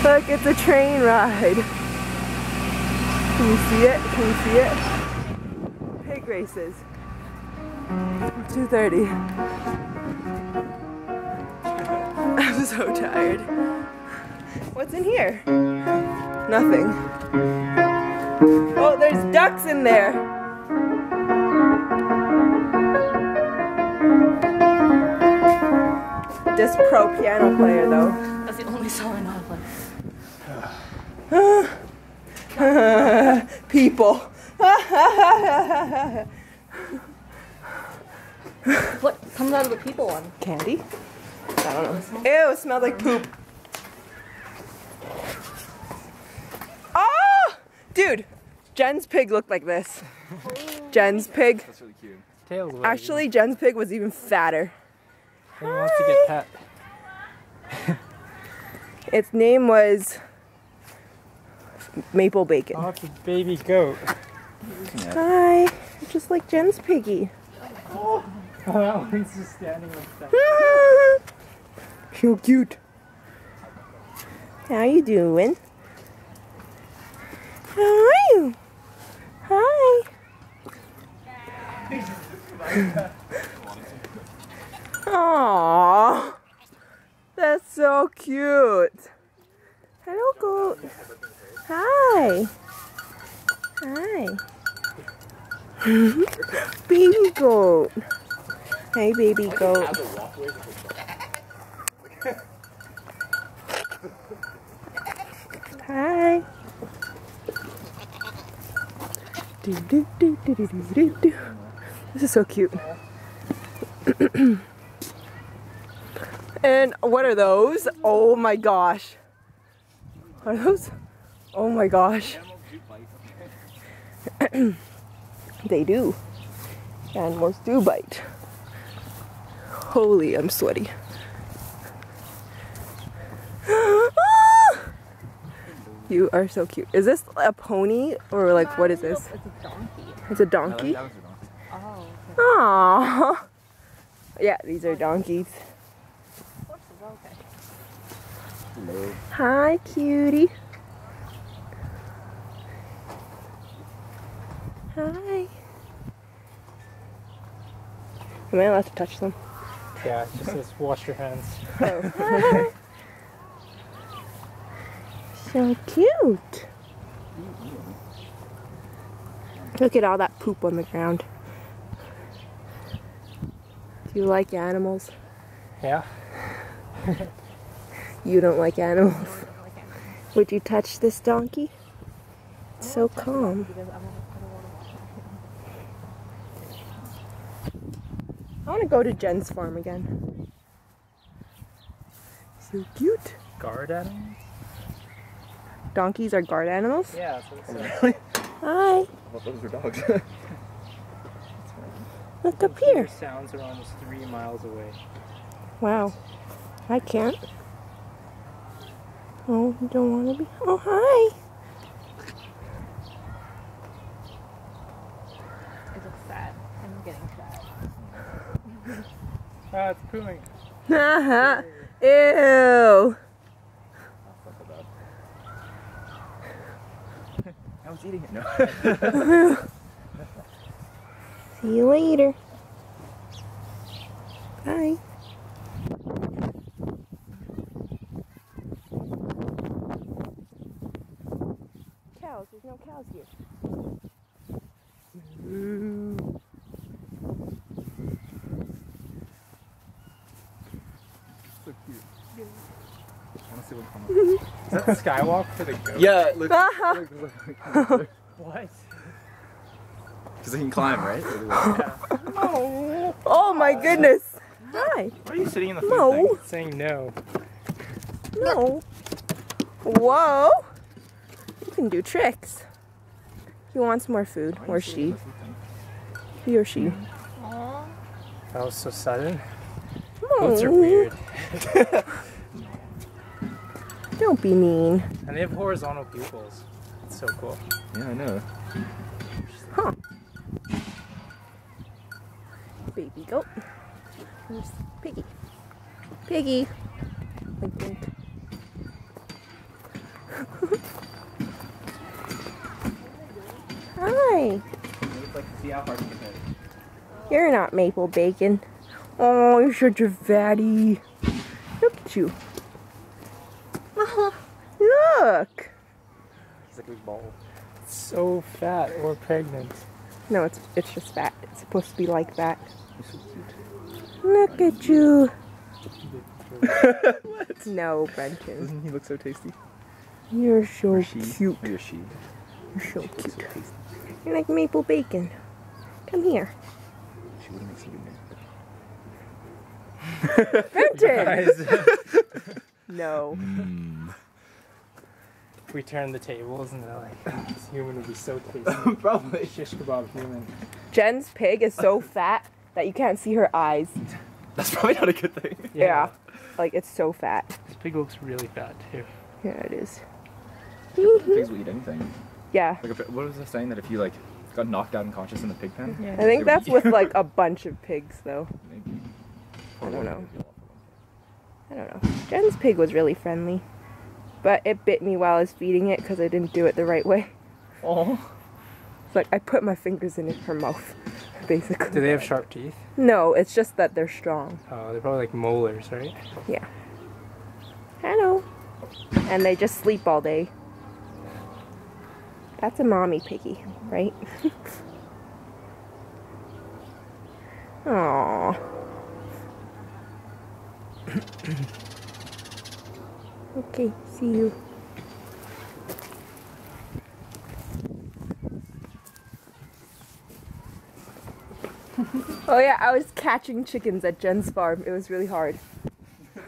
Look, it's a train ride. Can you see it? Can you see it? Pig races. 2:30. I'm so tired. What's in here? Nothing. Oh, there's ducks in there. This pro piano player though. That's the only song I know how to play. People. What comes out of the people one? Candy? I don't know. Ew, it smells like poop. Oh! Dude, Jen's pig looked like this. Jen's pig. That's really cute. Tail's wagging. Actually, Jen's pig was even fatter. He wants to get pet. Its name was Maple Bacon. Oh, it's a baby goat. Hi, just like Jen's piggy. Oh, that one's just standing like that. So cute. How you doing? How are you? Hi. Aww, that's so cute. Hello, goat. Hi. Hi. Baby goat. Hey, baby goat. Hi. Do, do, do, do, do, do, do. This is so cute. And what are those? Oh my gosh. Are those? Oh my gosh. They do. Animals do bite. Holy, I'm sweaty. You are so cute. Is this a pony or like what is this? It's a donkey. It's a donkey? That was a donkey. Oh. Aww. Yeah, these are donkeys. Okay. Hello. Hi, cutie. Hi. Am I allowed to touch them? Yeah, it just says wash your hands. Oh. So cute. Look at all that poop on the ground. Do you like animals? Yeah. You don't like animals. Would you touch this donkey? It's so calm. I want to go to Jen's farm again. So cute. Guard animals? Donkeys are guard animals? Yeah, that's what it says. Really? Hi. I thought those were dogs. Look up Their here. sounds are almost 3 miles away. Wow. I can't. Oh, you don't want to be. Oh, hi. I look fat. I'm getting fat. Ah, it's pooing. Haha. Ew. I was eating it. No. See you later. Bye. Cows. There's no cows here. So cute. I want to see what comes. Is that the skywalk for the goat? Yeah, look. What? Because they can climb, right? Oh my goodness. Hi. Why are you sitting in the food No. thing saying no? No. Whoa. You can do tricks. He wants more food. Or she. He or she. That was so sudden. Oh, Goats are weird. don't be mean. And they have horizontal pupils. It's so cool. Yeah, I know. Huh. Baby goat. Where's Piggy? Piggy. Wink, wink. like see how hard you can hit. You're not maple bacon. Oh, you're such a fatty. Look at you. Look. He's like a big ball. So fat or pregnant. No, it's just fat. It's supposed to be like that. He's so cute. Look at you. What? No, Brenton. Doesn't he look so tasty? You're so Or she? cute. Maybe a she. You're so She looks cute. so tasty. You're like maple bacon. Come here. She wouldn't make some good Brenton! No. If we turn the tables and they're like, this human would be so tasty. Probably. Shish kebab human. Jen's pig is so fat that you can't see her eyes. That's probably not a good thing. Yeah. Like, it's so fat. This pig looks really fat too. Yeah, it is. Pigs will eat anything. Yeah. Like, what was the saying that if you like got knocked out unconscious in the pig pen? Yeah. I think that's with like a bunch of pigs though. Maybe. I don't know. I don't know. Jen's pig was really friendly. But it bit me while I was feeding it because I didn't do it the right way. Oh. It's like I put my fingers in her mouth, basically. Do they have sharp teeth? No, it's just that they're strong. Oh, they're probably like molars, right? Yeah. Hello. And they just sleep all day. That's a mommy piggy, right? Aww. Okay, see you. Oh yeah, I was catching chickens at Jen's farm. It was really hard. Do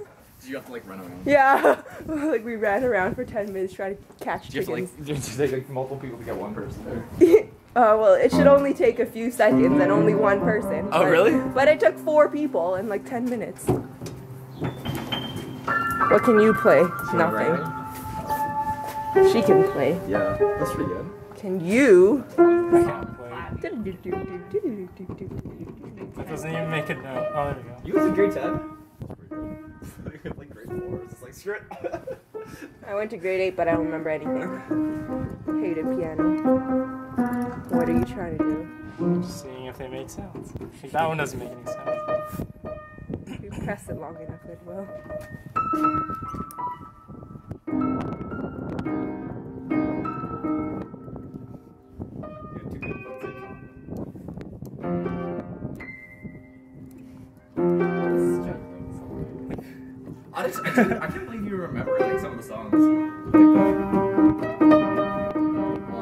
you have to like run around? Yeah, like we ran around for 10 minutes trying to catch Do you have to chickens. like, does it take like multiple people to get one person there? Well, it should only take a few seconds and only one person. Oh, really? But it took 4 people in like 10 minutes. What can you play? Nothing. She can play. Yeah, that's pretty good. Can you? I can't play. That doesn't even make a note. Oh, there we go. You was in grade 10? Like grade 4. It's just like screw it. I went to grade 8, but I don't remember anything. Hated piano. What are you trying to do? Just seeing if they make sounds. That one doesn't make any sounds. If you press it long enough, it will. I can't believe you remember like some of the songs. Well,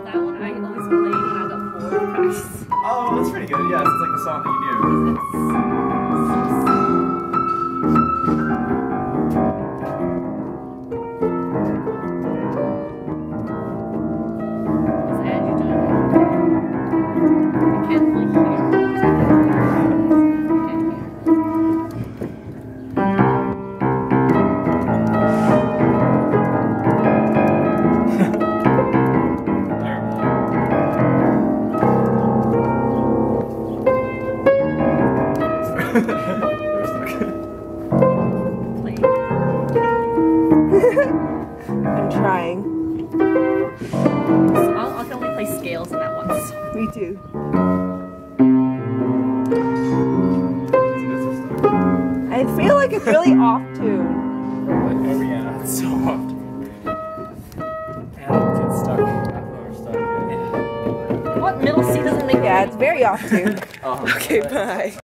that one I always played when I was at 4 practice. Oh, that's pretty good. Yeah, it's like the song that you knew. What's Andrew doing? I can't really hear. I'm trying. So I can only play scales in that once. Me too. I feel like it's really off tune. Oh yeah, it's so off. And it gets stuck. We're stuck. Yeah. What middle C doesn't make Yeah, it's very off tune. Oh, Okay, bye.